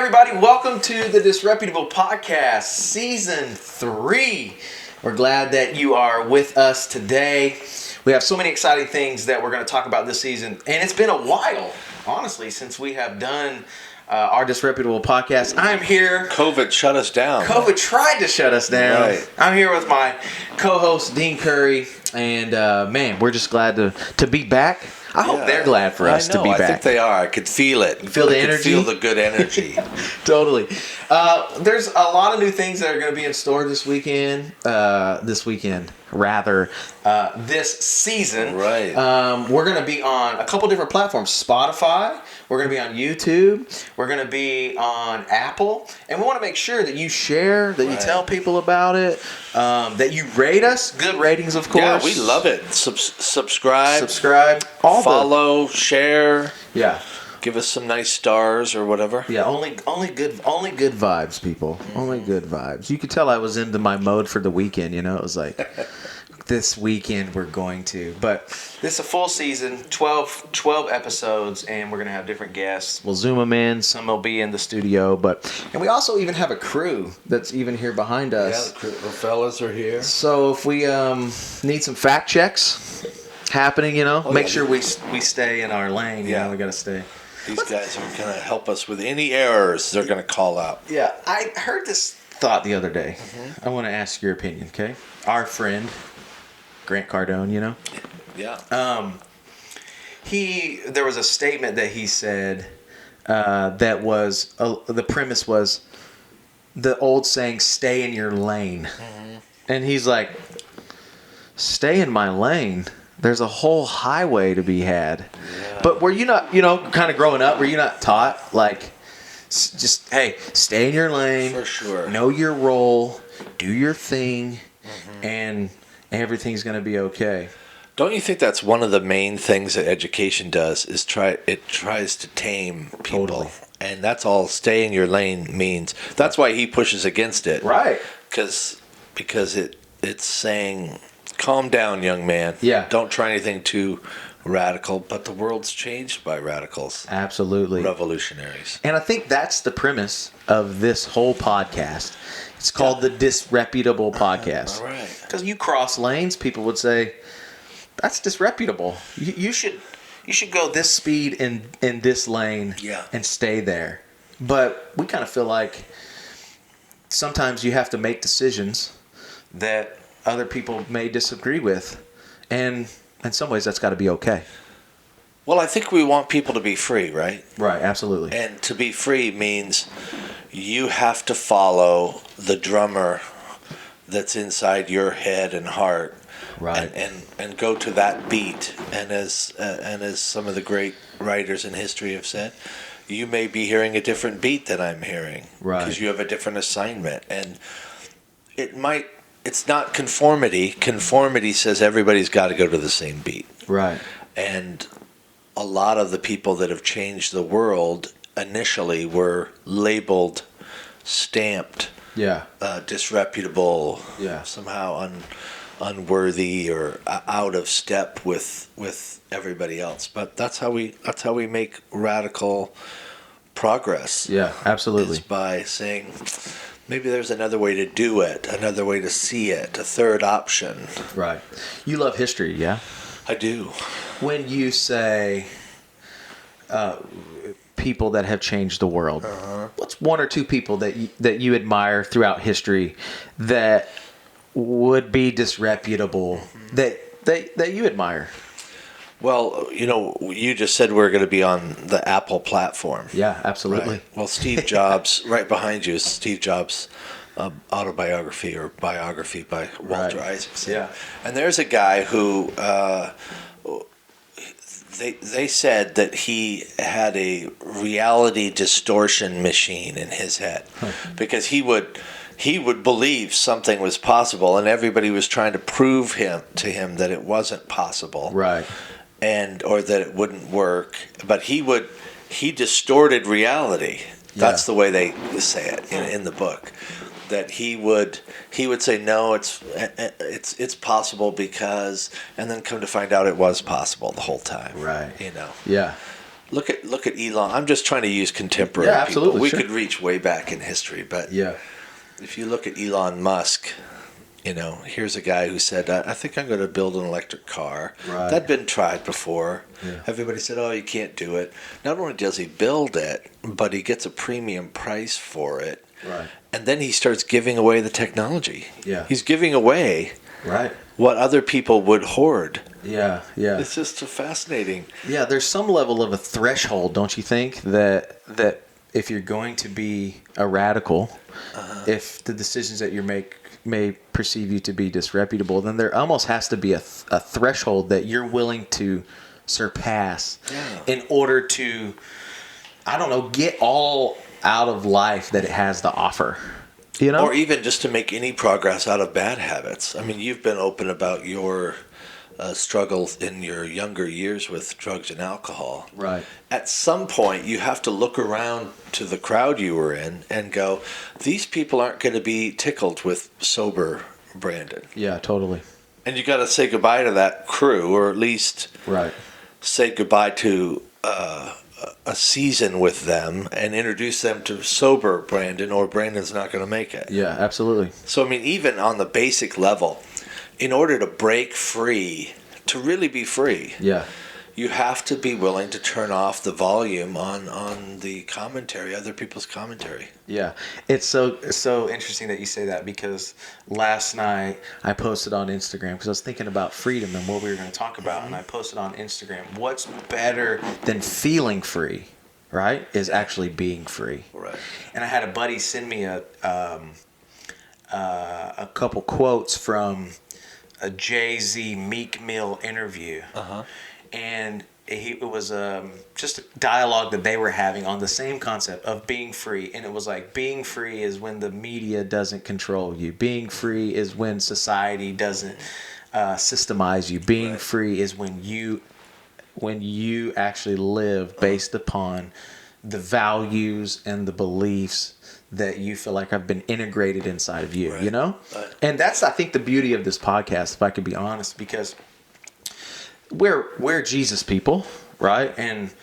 everybody. Welcome to the Disreputable Podcast, Season 3. We're glad that you are with us today. We have so many exciting things that we're going to talk about this season. And it's been a while, honestly, since we have done our Disreputable Podcast. I'm here. COVID shut us down. COVID tried to shut us down. Right. I'm here with my co-host, Dean Curry. And, man, we're just glad to be back. I hope they're glad for us to be back. I think they are. I could feel it. You feel the energy? Feel the good energy. Totally. There's a lot of new things that are going to be in store this weekend. This season. Right. We're going to be on a couple different platforms. Spotify. We're going to be on YouTube. We're going to be on Apple. And we want to make sure that you share, that you tell people about it, that you rate us. Good ratings, of course. Yeah, we love it. Subscribe. Follow, share. Yeah. Give us some nice stars or whatever. Yeah, only good vibes, people. Only good vibes. You could tell I was into my mode for the weekend, It was like, this weekend we're going to. But this is a full season, 12 episodes, and we're going to have different guests. We'll Zoom them in. Some will be in the studio. And we also even have a crew that's even here behind us. Yeah, the fellas are here. So if we need some fact checks happening, make sure we stay in our lane. We got to stay. These guys are going to help us with any errors they're going to call out. Yeah, I heard this thought the other day. I want to ask your opinion, okay? Our friend, Grant Cardone, Yeah. There was a statement that he said that was, the premise was the old saying, stay in your lane. Mm-hmm. And he's like, stay in my lane? There's a whole highway to be had. Yeah. But were you not, kind of growing up, were you not taught, like, just, hey, stay in your lane. For sure. Know your role. Do your thing. Mm-hmm. And everything's going to be okay. Don't you think that's one of the main things that education does is tries to tame people. Totally. And that's all stay in your lane means. That's why he pushes against it. Right. Because it's saying, calm down, young man. Yeah. Don't try anything too radical, but the world's changed by radicals. Absolutely. Revolutionaries. And I think that's the premise of this whole podcast. It's called the Disreputable Podcast. All right. Because you cross lanes, people would say, that's disreputable. You should go this speed in this lane and stay there. But we kind of feel like sometimes you have to make decisions that other people may disagree with. And in some ways, that's got to be okay. Well, I think we want people to be free, right? Right, absolutely. And to be free means you have to follow the drummer that's inside your head and heart. Right. And go to that beat. And as some of the great writers in history have said, you may be hearing a different beat than I'm hearing. Right. Because you have a different assignment. And it's not conformity. Conformity says everybody's got to go to the same beat. Right. And a lot of the people that have changed the world initially were labeled, stamped, disreputable, somehow unworthy or out of step with everybody else. But that's how we make radical progress. Yeah, absolutely. Is by saying, maybe there's another way to do it, another way to see it, a third option. Right. You love history, yeah? I do. When you say people that have changed the world, what's one or two people that you admire throughout history that would be disreputable that you admire? Well, you just said we're going to be on the Apple platform. Yeah, absolutely. Right. Well, Steve Jobs, right behind you is Steve Jobs' autobiography or biography by Walter Isaacson. Yeah. And there's a guy who they said that he had a reality distortion machine in his head because he would believe something was possible and everybody was trying to prove to him that it wasn't possible. Right. Or that it wouldn't work, but he distorted reality. That's the way they say it in the book. That he would say no, it's possible because, and then come to find out it was possible the whole time. Right. Yeah. Look at Elon. I'm just trying to use contemporary Yeah, absolutely, people. We sure. could reach way back in history, but Yeah. if you look at Elon Musk, here's a guy who said, I think I'm going to build an electric car. Right. That'd been tried before. Yeah. Everybody said, oh, you can't do it. Not only does he build it, but he gets a premium price for it. Right. And then he starts giving away the technology. Yeah. He's giving away Right. what other people would hoard. Yeah. Yeah. It's just fascinating. Yeah, there's some level of a threshold, don't you think, that if you're going to be a radical, if the decisions that you make may perceive you to be disreputable, then there almost has to be a threshold that you're willing to surpass in order to, I don't know, get all out of life that it has to offer. Or even just to make any progress out of bad habits. I mean, you've been open about your struggles in your younger years with drugs and alcohol. Right. At some point, you have to look around to the crowd you were in and go, these people aren't going to be tickled with sober Brandon. Yeah, totally. And you got to say goodbye to that crew, or at least say goodbye to a season with them and introduce them to sober Brandon, or Brandon's not going to make it. Yeah, absolutely. So, I mean, even on the basic level, in order to break free, to really be free, you have to be willing to turn off the volume on the commentary, other people's commentary. Yeah, it's so interesting that you say that, because last night I posted on Instagram, because I was thinking about freedom and what we were going to talk about, and I posted on Instagram, what's better than feeling free, right, is actually being free. Right. And I had a buddy send me a couple quotes from a Jay-Z Meek Mill interview. And it was just a dialogue that they were having on the same concept of being free. And it was like, being free is when the media doesn't control you. Being free is when society doesn't systemize you. Being free is when you actually live based upon the values and the beliefs that you feel like have been integrated inside of you, And that's, I think, the beauty of this podcast, if I could be honest, because we're Jesus people, right? And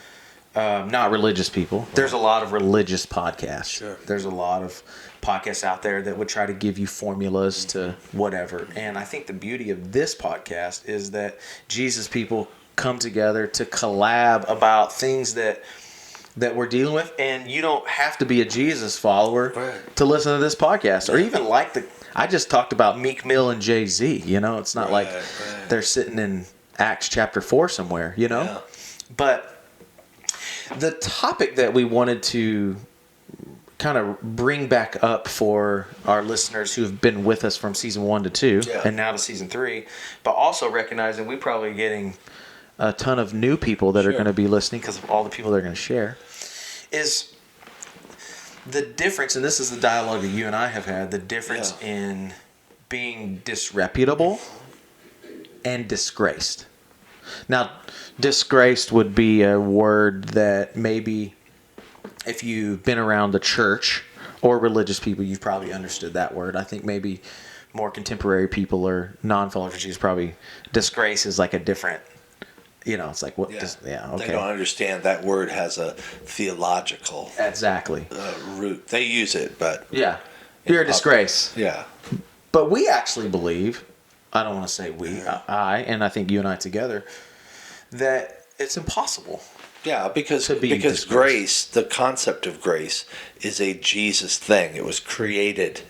not religious people. There's a lot of religious podcasts. Sure. There's a lot of podcasts out there that would try to give you formulas to whatever. And I think the beauty of this podcast is that Jesus people come together to collab about things that we're dealing with, and you don't have to be a Jesus follower to listen to this podcast, or even I just talked about Meek Mill and Jay-Z, it's not like they're sitting in Acts chapter 4 somewhere, But the topic that we wanted to kind of bring back up for our listeners who've been with us from season 1 to 2 and now to season 3, but also recognizing we're probably getting a ton of new people that are going to be listening because of all the people they're going to share, is the difference, and this is the dialogue that you and I have had, the difference in being disreputable and disgraced. Now, disgraced would be a word that maybe if you've been around the church or religious people, you've probably understood that word. I think maybe more contemporary people or non-followers of Jesus probably disgrace is like a different, it's like what? They don't understand that word has a theological root. They use it, but you're a disgrace. Yeah, but we actually believe. I don't want to say we. I and I think you and I together, that it's impossible. Yeah, because grace, the concept of grace, is a Jesus thing. It was created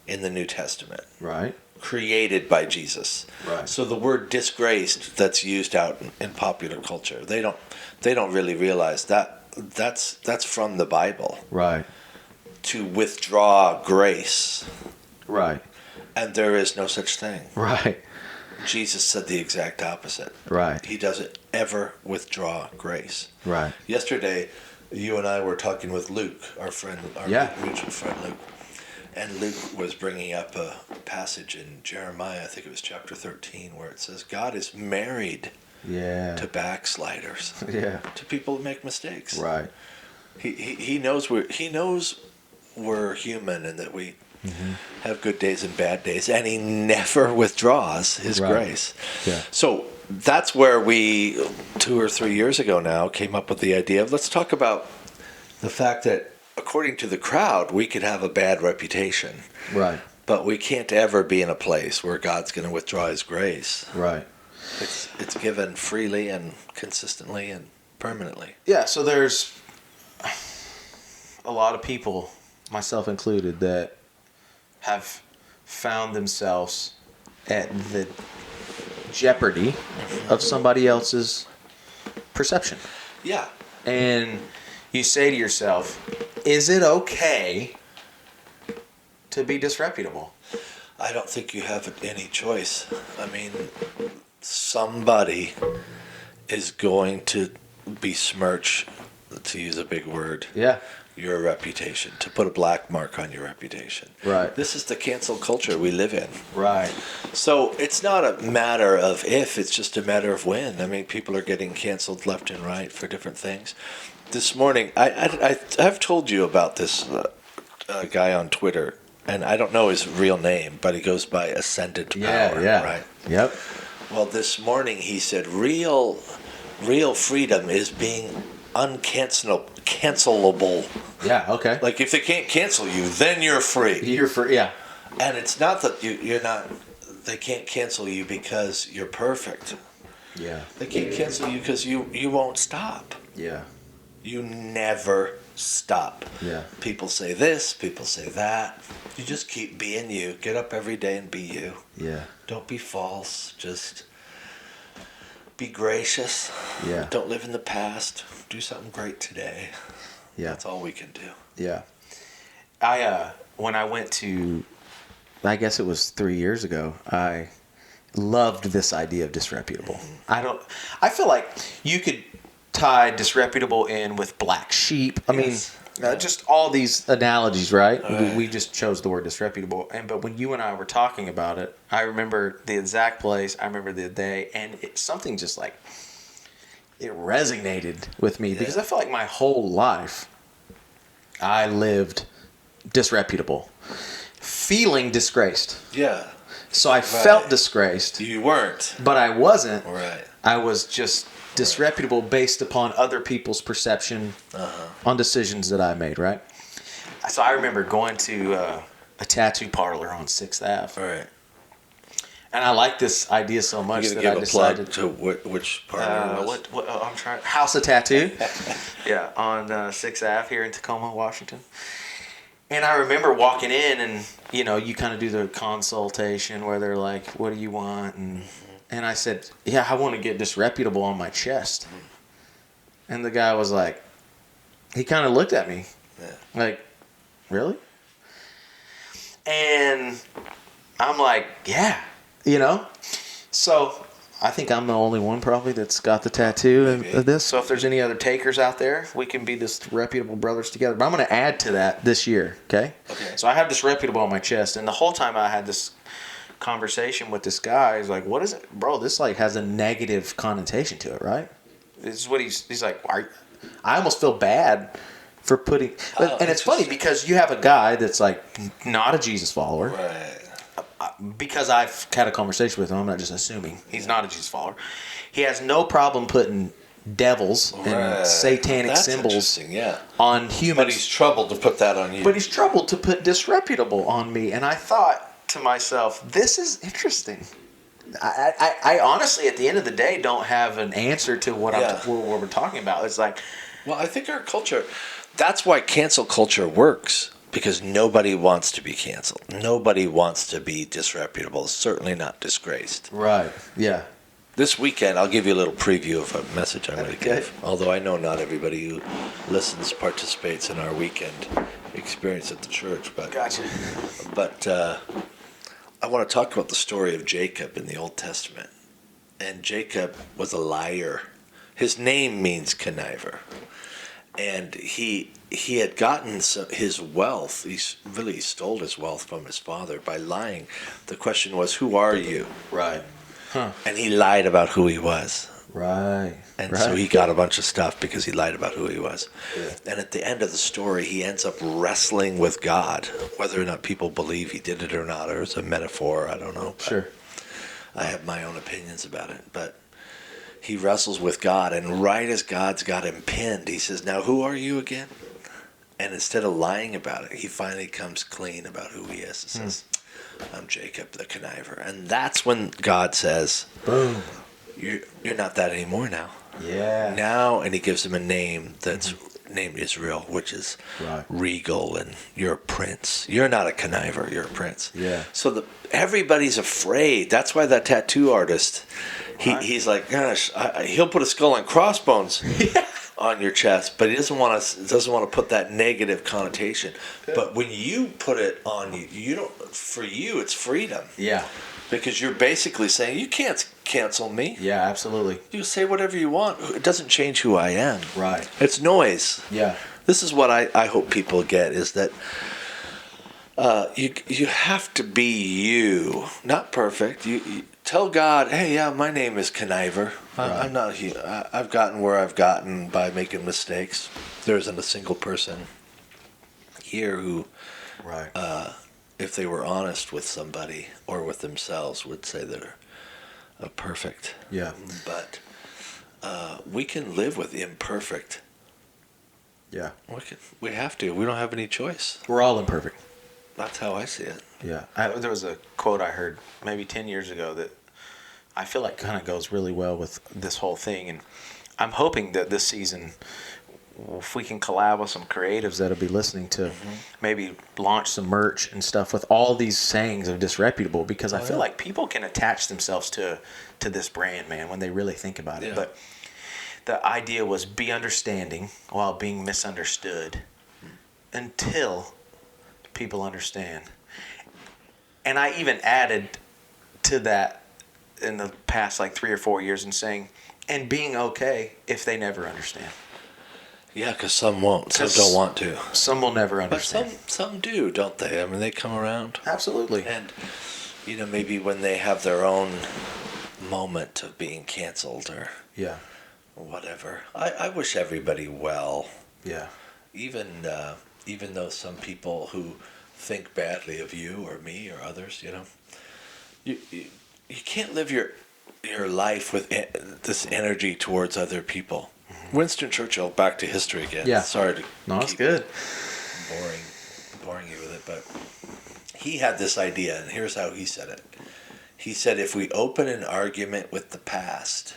in the New Testament. Right. Created by Jesus. Right. So the word disgraced that's used out in popular culture, they don't really realize that's from the Bible. Right. To withdraw grace. Right. And there is no such thing. Right. Jesus said the exact opposite. Right. He doesn't ever withdraw grace. Right. Yesterday, you and I were talking with Luke, our friend, our mutual friend Luke. And Luke was bringing up a passage in Jeremiah, I think it was chapter 13, where it says, God is married to backsliders. Yeah. To people who make mistakes. Right. He knows we're human and that we have good days and bad days, and he never withdraws his grace. Yeah. So that's where we 2 or 3 years ago now came up with the idea of let's talk about the fact that according to the crowd we could have a bad reputation, Right. but we can't ever be in a place where God's going to withdraw his grace. Right. It's given freely and consistently and permanently. Yeah, so there's a lot of people, myself included, that have found themselves at the jeopardy of somebody else's perception. Yeah. And you say to yourself, is it okay to be disreputable? I don't think you have any choice. I mean, somebody is going to besmirch, to use a big word, Yeah. your reputation, to put a black mark on your reputation. Right. This is the cancel culture we live in. Right. So it's not a matter of if, it's just a matter of when. I mean, people are getting canceled left and right for different things. This morning, I've told you about this guy on Twitter, and I don't know his real name, but he goes by Ascendant Power. Yeah. Right? Yep. Well, this morning he said real freedom is being cancelable. Yeah, okay. Like if they can't cancel you, then you're free. You're for, yeah. And it's not that you're not. They can't cancel you because you're perfect. Yeah. They can't cancel you because you won't stop. Yeah. You never stop. Yeah. People say this, people say that. You just keep being you. Get up every day and be you. Yeah. Don't be false. Just be gracious. Yeah. Don't live in the past. Do something great today. Yeah. That's all we can do. Yeah. When I went to, I guess it was 3 years ago, I loved this idea of disreputable. I feel like you could tie disreputable in with black sheep. I mean, just all these analogies, right? We just chose the word disreputable. But when you and I were talking about it, I remember the exact place, I remember the day, and something just like, it resonated with me because I felt like my whole life I lived disreputable, feeling disgraced. Yeah. So I felt disgraced. You weren't. But I wasn't. Right. I was just disreputable based upon other people's perception on decisions that I made, right? So I remember going to a tattoo parlor on 6th Ave. Right. And I liked this idea so much that I decided to which parlor was? I'm trying. House of Tattoo. Yeah, on 6th Ave here in Tacoma, Washington. And I remember walking in, and you kind of do the consultation where they're like, "What do you want?" And I said, "Yeah, I want to get disreputable on my chest." And the guy was like, he kind of looked at me, like, "Really?" And I'm like, "Yeah." So I think I'm the only one probably that's got the tattoo of this. So if there's any other takers out there, we can be this reputable brothers together. But I'm going to add to that this year, okay? So I have this reputable on my chest, and the whole time I had this conversation with this guy, he's like, "What is it, bro? This like has a negative connotation to it, right?" This is what he's like. I almost feel bad for putting, and it's funny because you have a guy that's like not a Jesus follower, Right. Because I've had a conversation with him, I'm not just assuming he's not a Jesus follower. He has no problem putting devils and satanic symbols on humans. But he's troubled to put that on you. But he's troubled to put disreputable on me. And I thought to myself, this is interesting. I honestly, at the end of the day, don't have an answer to what we're talking about. It's like, well, I think our culture, that's why cancel culture works. Because nobody wants to be canceled. Nobody wants to be disreputable. Certainly not disgraced. Right. Yeah. This weekend, I'll give you a little preview of a message I'm going to give. Although I know not everybody who listens participates in our weekend experience at the church. But, Gotcha. But I want to talk about the story of Jacob in the Old Testament. And Jacob was a liar. His name means conniver. And he had gotten his wealth. He really stole his wealth from his father by lying. The question was, who are you? Right. Huh. And he lied about who he was. Right. And so he got a bunch of stuff because he lied about who he was. Yeah. And at the end of the story, he ends up wrestling with God. Whether or not people believe he did it or not, or it's a metaphor, I don't know. Sure. I have my own opinions about it. But he wrestles with God, and right as God's got him pinned, he says, "Now who are you again?" And instead of lying about it, he finally comes clean about who he is. He says, "I'm Jacob the conniver." And that's when God says, Boom. You're not that anymore now. Yeah. Now, and he gives him a name that's named Israel, which is regal, and you're a prince. You're not a conniver, you're a prince. Yeah. So everybody's afraid. That's why that tattoo artist, he's like, gosh, he'll put a skull and crossbones on your chest, but he doesn't want to put that negative connotation. But when you put it on you don't. For you, it's freedom. Yeah. Because you're basically saying, you can't cancel me. Yeah, absolutely. You say whatever you want. It doesn't change who I am. Right. It's noise. Yeah. This is what I hope people get, is that you have to be you. Not perfect. You tell God, hey, yeah, my name is Conniver. I'm not here. I've gotten where I've gotten by making mistakes. There isn't a single person here who... Right. If they were honest with somebody or with themselves, would say they're perfect. Yeah. But we can live with imperfect. Yeah. We have to. We don't have any choice. We're all imperfect. That's how I see it. Yeah. There was a quote I heard maybe 10 years ago that I feel like kind of goes really well with this whole thing. And I'm hoping that this season, if we can collab with some creatives that'll be listening to maybe launch some merch and stuff with all these sayings of Disreputable, because I feel like people can attach themselves to this brand, man, when they really think about it. But the idea was be understanding while being misunderstood until people understand. And I even added to that in the past like 3 or 4 years and saying, and being okay if they never understand. Yeah, because some won't. Some don't want to. Some will never understand. But some do, don't they? I mean, they come around. Absolutely. And, maybe when they have their own moment of being canceled or whatever. I wish everybody well. Yeah. Even though some people who think badly of you or me or others, you can't live your life with this energy towards other people. Winston Churchill, back to history again. Yeah. Sorry to it's good. boring you with it, but he had this idea, and here's how he said it. He said, if we open an argument with the past,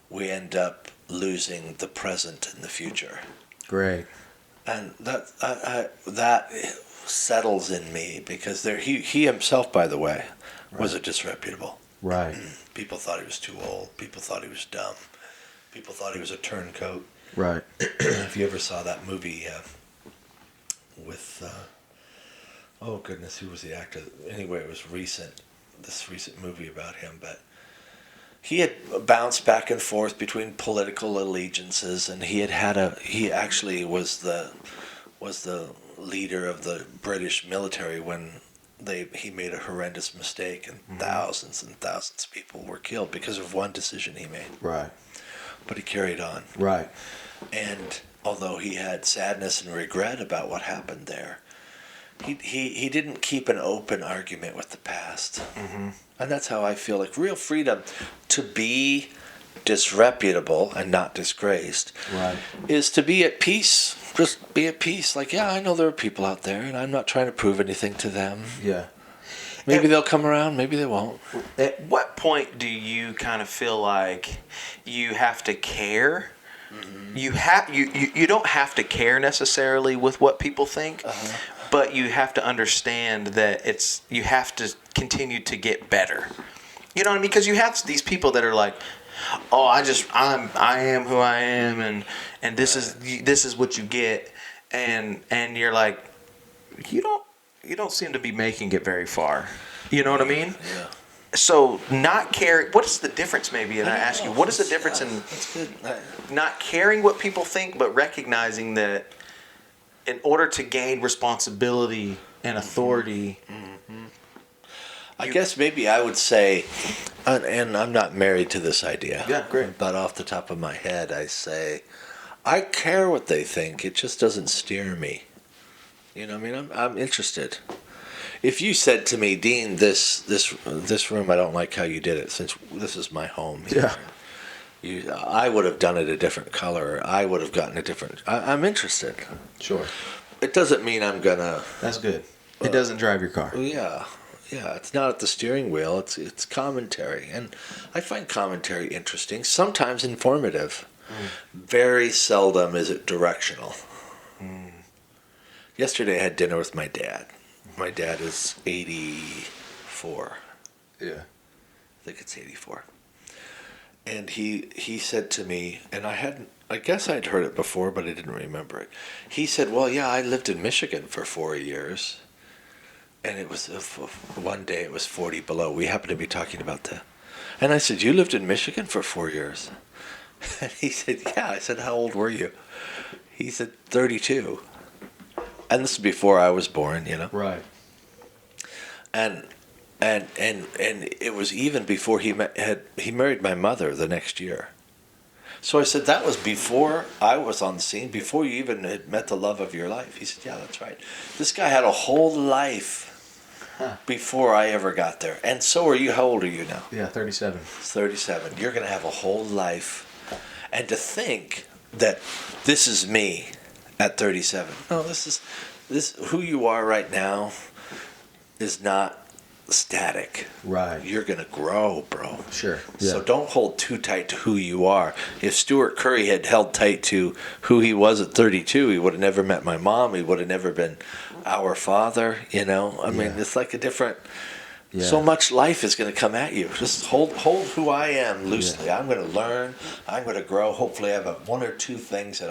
we end up losing the present and the future. Great. And that settles in me, because he himself, by the way, was a disreputable. Right. People thought he was too old. People thought he was dumb. People thought he was a turncoat. Right. If you ever saw that movie with, oh goodness, who was the actor? Anyway, it was this recent movie about him, but he had bounced back and forth between political allegiances, and he actually was the leader of the British military when he made a horrendous mistake, and thousands and thousands of people were killed because of one decision he made. Right. But he carried on. Right. And although he had sadness and regret about what happened there, he didn't keep an open argument with the past. Mm-hmm. And that's how I feel like real freedom to be disreputable and not disgraced is to be at peace. Just be at peace. Like, yeah, I know there are people out there, and I'm not trying to prove anything to them. Yeah. Maybe they'll come around, maybe they won't. At what point do you kind of feel like you have to care? Mm-hmm. You don't have to care necessarily with what people think, but you have to understand that you have to continue to get better. You know what I mean? Because you have these people that are like, oh, I am who I am, and this is what you get, and you're like, you don't seem to be making it very far. You know what I mean? Yeah. So not caring, what is the difference maybe? And I ask you, what is the difference in not caring what people think, but recognizing that in order to gain responsibility and authority, I guess maybe I would say, and I'm not married to this idea. Yeah, great. But off the top of my head, I say, I care what they think. It just doesn't steer me. You know what I mean? I'm interested. If you said to me, Dean, this room, I don't like how you did it, since this is my home here. Yeah. I would have done it a different color. Or I would have gotten a different. I'm interested. Sure. It doesn't mean I'm gonna. That's good. It doesn't drive your car. Yeah. It's not at the steering wheel. It's commentary, and I find commentary interesting. Sometimes informative. Very seldom is it directional. Yesterday I had dinner with my dad. My dad is 84. Yeah. I think it's 84. And he said to me, and I guess I'd heard it before, but I didn't remember it. He said, well, yeah, I lived in Michigan for 4 years. And it was, one day it was 40 below. We happened to be talking about that. And I said, you lived in Michigan for 4 years? And he said, yeah. I said, how old were you? He said, 32. And this is before I was born, Right. And it was even before he married my mother the next year. So I said, that was before I was on the scene, before you even had met the love of your life. He said, yeah, that's right. This guy had a whole life before I ever got there. And so are you. How old are you now? Yeah, 37. 37. You're going to have a whole life. And to think that this is me at 37. No, this who you are right now is not static. Right. You're going to grow, bro. Sure. Yeah. So don't hold too tight to who you are. If Stuart Curry had held tight to who he was at 32, he would have never met my mom. He would have never been our father, I mean, it's like a different... Yeah. So much life is going to come at you. Just hold who I am loosely. Yeah. I'm going to learn. I'm going to grow. Hopefully I have one or two things that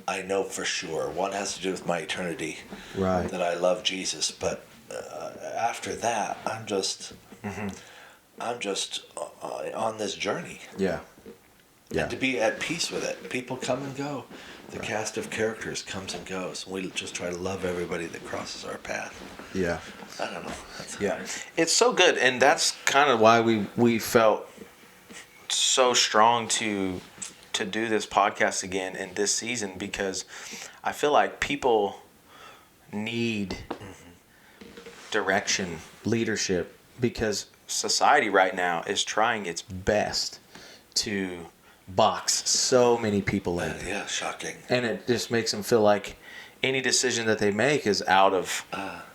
I know for sure. One has to do with my eternity. Right. That I love Jesus. But after that, I'm just on this journey. Yeah. Yeah. And to be at peace with it. People come and go. The cast of characters comes and goes. We just try to love everybody that crosses our path. Yeah. I don't know. Yeah. It's so good. And that's kind of why we felt so strong to do this podcast again in this season, because I feel like people need direction, leadership, because society right now is trying its best to box so many people in. Yeah, shocking. And it just makes them feel like any decision that they make is out of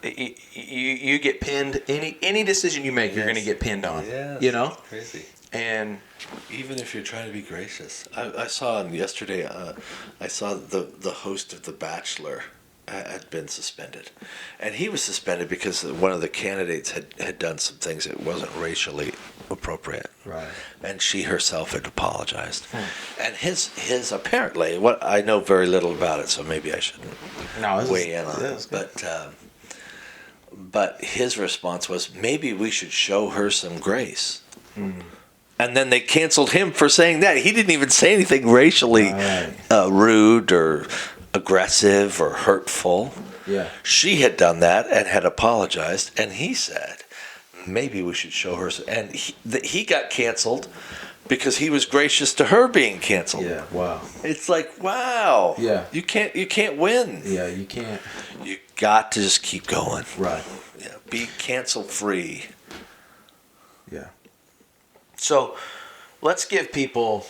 you get pinned. Any decision you make, you're going to get pinned on. Yes, crazy. And even if you're trying to be gracious, I saw yesterday. I saw the host of The Bachelor had been suspended, and he was suspended because one of the candidates had done some things that wasn't racially appropriate. Right. And she herself had apologized. And his apparently, what I know very little about it, so maybe I shouldn't weigh in on it. But his response was, maybe we should show her some grace. And then they canceled him for saying that. He didn't even say anything racially rude or aggressive or hurtful. Yeah. She had done that and had apologized, and he said, maybe we should show her. And he got canceled because he was gracious to her being canceled. Yeah, wow. It's like, wow. Yeah. You can't win. Yeah, you can't. You got to just keep going. Right. Yeah. Be cancel free. Yeah. So let's give people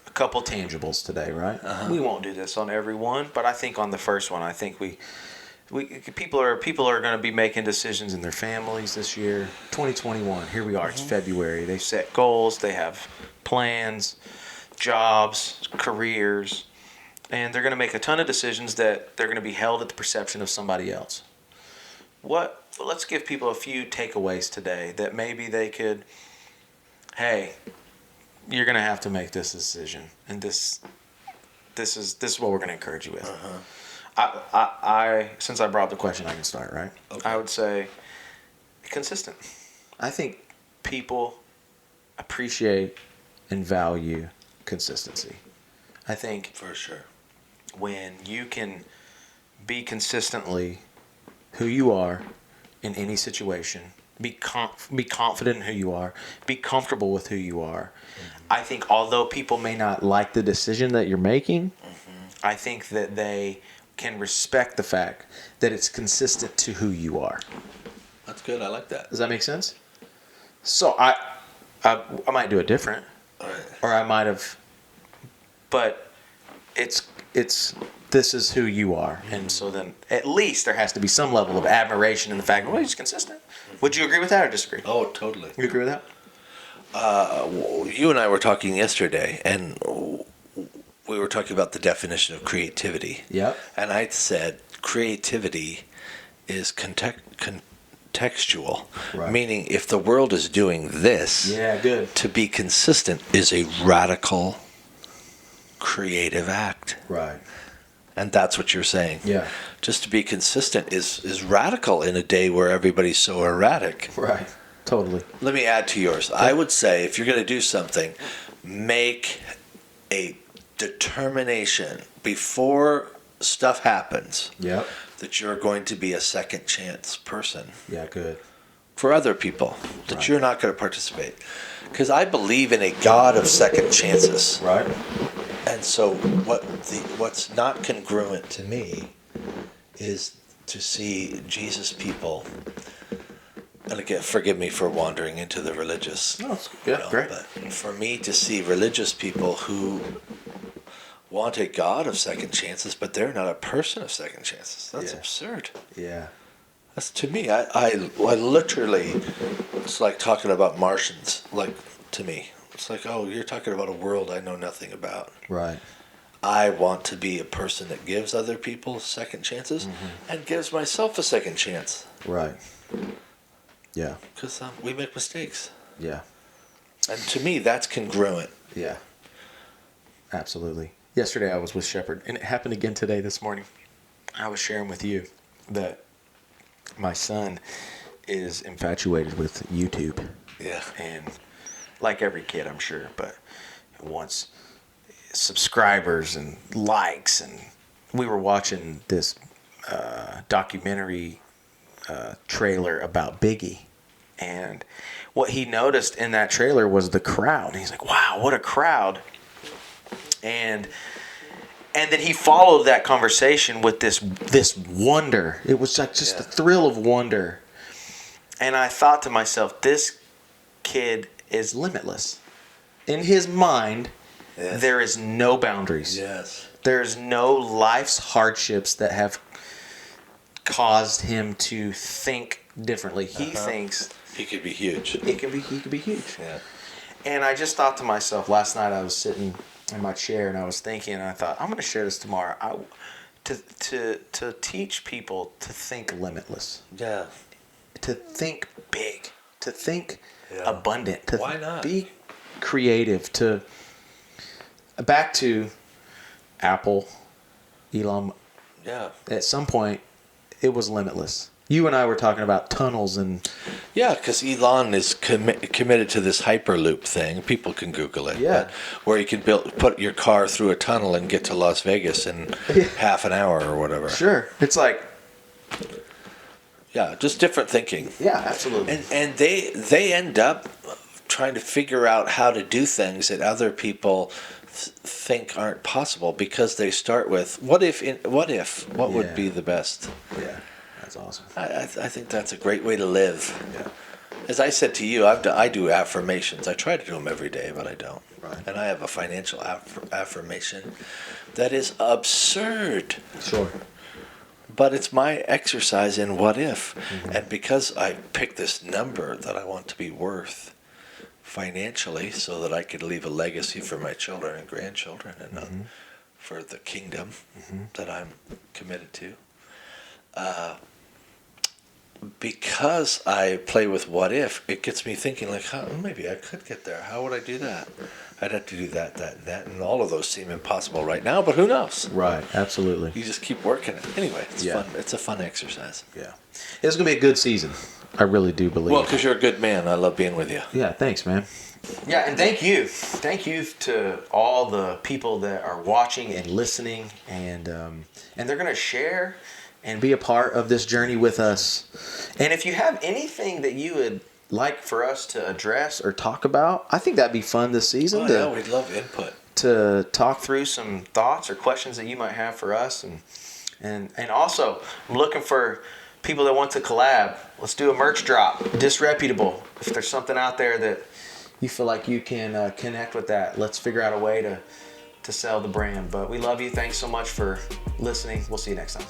a couple tangibles today, right? We won't do this on every one, but I think on the first one, I think people are going to be making decisions in their families this year. 2021, here we are. It's February. They set goals. They have plans, jobs, careers, and they're going to make a ton of decisions that they're going to be held at the perception of somebody else. Let's give people a few takeaways today that maybe they could, hey, you're going to have to make this decision, and this is what we're going to encourage you with. I since I brought up the question, I can start, right? Okay. I would say consistent. I think people appreciate and value consistency. I think for sure when you can be consistently who you are in any situation, be confident in who you are, be comfortable with who you are. I think although people may not like the decision that you're making, I think that they can respect the fact that it's consistent to who you are. That's good. I like that. Does that make sense? So I might do it different. All right. or I might have, but it's this is who you are, and so then at least there has to be some level of admiration in the fact, well, he's consistent. Would you agree with that or disagree? Oh, totally. You agree with that? You and I were talking yesterday, and we were talking about the definition of creativity. Yep. And I said creativity is contextual, Right. meaning if the world is doing this, Yeah, good. to be consistent is a radical creative act. Right. And that's what you're saying. Yeah. Just to be consistent is radical in a day where everybody's so erratic. Right. Totally. Let me add to yours. I would say if you're going to do something, make a determination before stuff happens Yep. that you're going to be a second chance person Yeah, good. for other people, that Right. you're not going to participate. Because I believe in a God of second chances. Right. And so what's not congruent to me is to see Jesus people, and again, forgive me for wandering into the religious. Oh, yeah, great. But for me to see religious people who want a God of second chances, but they're not a person of second chances. That's Yeah. absurd. Yeah. That's to me. I literally, it's like talking about Martians. Like to me, it's like, oh, you're talking about a world I know nothing about. Right. I want to be a person that gives other people second chances and gives myself a second chance. Right. Yeah. Because we make mistakes. Yeah. And to me, that's congruent. Yeah. Absolutely. Yesterday I was with Shepard, and it happened again today this morning. I was sharing with you that my son is infatuated with YouTube. Yeah. And like every kid, I'm sure, but wants subscribers and likes. And we were watching this documentary trailer about Biggie. And what he noticed in that trailer was the crowd. And he's like, wow, what a crowd. And then he followed that conversation with this wonder. It was like just the thrill of wonder. And I thought to myself, this kid is limitless. In his mind, there is no boundaries. Yes. There's no life's hardships that have caused him to think differently. He thinks He could be huge. he could be huge. Yeah. And I just thought to myself, last night I was sitting in my chair and I was thinking, and I thought, I'm going to share this tomorrow. To teach people to think limitless, Yeah. to think big, to think abundant, to Why not? be creative, to back to Apple, Elon. Yeah. At some point, it was limitless. You and I were talking about tunnels and Yeah, because Elon is committed to this Hyperloop thing. People can Google it. Yeah. But where you can put your car through a tunnel and get to Las Vegas in half an hour or whatever. sure, it's like Yeah, just different thinking. yeah, absolutely. And they end up trying to figure out how to do things that other people think aren't possible because they start with what would be the best. Yeah, that's awesome. I think that's a great way to live. Yeah. As I said to you, I do affirmations. I try to do them every day, but I don't. Right. And I have a financial affirmation that is absurd. Sure. But it's my exercise in what if. And because I picked this number that I want to be worth financially so that I could leave a legacy for my children and grandchildren and for the kingdom that I'm committed to. Because I play with what if, it gets me thinking like, maybe I could get there. How would I do that? I'd have to do that, and all of those seem impossible right now, but who knows? Right, absolutely. You just keep working it. Anyway, it's fun. It's a fun exercise. Yeah. It's going to be a good season. I really do believe. Well, because you're a good man. I love being with you. Yeah, thanks, man. Yeah, and thank you. Thank you to all the people that are watching and listening, and they're going to share and be a part of this journey with us. And if you have anything that you would like for us to address or talk about, I think that'd be fun this season. We'd love input. To talk through some thoughts or questions that you might have for us. And also, I'm looking for people that want to collab. Let's do a merch drop. Disreputable. If there's something out there that you feel like you can connect with that, let's figure out a way to sell the brand. But we love you. Thanks so much for listening. We'll see you next time.